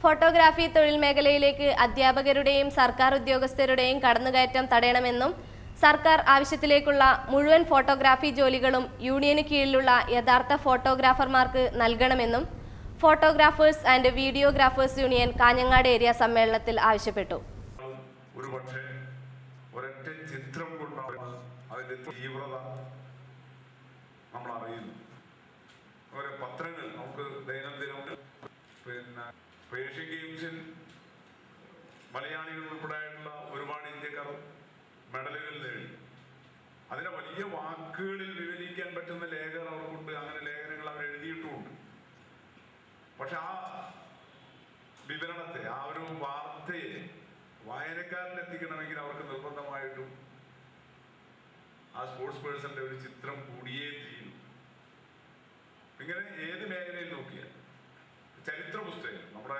Photography തൊഴിൽ മേഖലയിലേക്ക് അധ്യാപകരുടെയും സർക്കാർ ഉദ്യോഗസ്ഥരുടെയും കടന്നുകയറ്റം തടയണമെന്നും സർക്കാർ ആവശ്യത്തിലേക്കുള്ള മുഴുവൻ ഫോട്ടോഗ്രാഫി ജോലികളും യൂണിയന് കീഴിലുള്ള യഥാർത്ഥ ഫോട്ടോഗ്രാഫർമാർക്ക് നൽകണമെന്നും photographers and videographers union Kanhangad area സമ്മേളനത്തിൽ ആവശ്യപ്പെട്ടു. പത്രങ്ങൾ നമുക്ക് ദൈനംദിനം ഏഷ്യൻ ഗെയിംസിൽ മലയാളികൾ ഉൾപ്പെടെയുള്ള ഒരുപാട് ഇന്ത്യക്കാർ മെഡലുകൾ നേടി. അതിനെ വലിയ വാക്കുകളിൽ വിവരിക്കാൻ പറ്റുന്ന ലേഖകർ അവർക്കുണ്ട്. അങ്ങനെ ലേഖനങ്ങൾ അവർ എഴുതിയിട്ടുമുണ്ട്. പക്ഷെ ആ വിവരണത്തെ, ആ ഒരു വാർത്തയെ വായനക്കാരനെത്തിക്കണമെങ്കിൽ അവർക്ക് നിർബന്ധമായിട്ടും ആ സ്പോർട്സ് പേഴ്സന്റെ ഒരു ചിത്രം കൂടിയേ തീരും. ഇങ്ങനെ ഏത് മേഖലയിൽ നോക്കിയാൽ ചരിത്ര പുസ്തകം നമ്മുടെ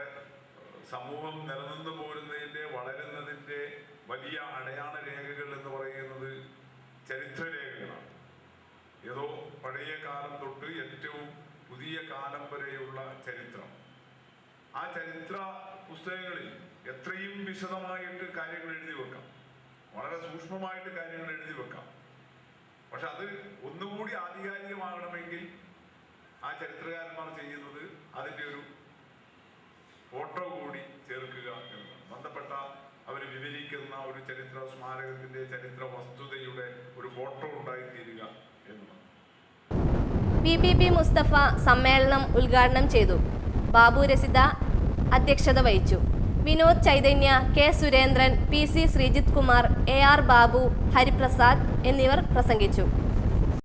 സമൂഹം നിലനിന്നു പോരുന്നതിന്റെ, വളരുന്നതിന്റെ വലിയ അടയാള രേഖകൾ എന്ന് പറയുന്നത് ചരിത്രരേഖകളാണ്. ഏതോ പഴയ കാലം തൊട്ട് ഏറ്റവും പുതിയ കാലം വരെയുള്ള ചരിത്രം. ആ ചരിത്ര പുസ്തകങ്ങളിൽ എത്രയും വിശദമായിട്ട് കാര്യങ്ങൾ എഴുതി വെക്കാം, വളരെ സൂക്ഷ്മമായിട്ട് കാര്യങ്ങൾ എഴുതി വെക്കാം. പക്ഷെ അത് ഒന്നുകൂടി ആധികാരികമാകണമെങ്കിൽ ആ ചരിത്രകാരന്മാർ ചെയ്യുന്നത് അതിൻ്റെ ഒരു ഫോട്ടോ കൂടി ചേർക്കുക എന്നതാണ്. ബന്ധപ്പെട്ട അവർ വിവരിക്കുന്ന ഒരു ചരിത്ര സ്മാരകത്തിന്റെ, ചരിത്ര വസ്തുതയുടെ ഒരു ഫോട്ടോ ഉണ്ടായിത്തീരുക എന്നതാണ്. PPP മുസ്തഫ സമ്മേളനം ഉദ്ഘാടനം ചെയ്തു. ബാബു രസിത അധ്യക്ഷത വഹിച്ചു. Vinod Chaitanya, K Surendran, PC Sreejith Kumar, AR Babu, Hariprasad എന്നിവർ പ്രസംഗിച്ചു.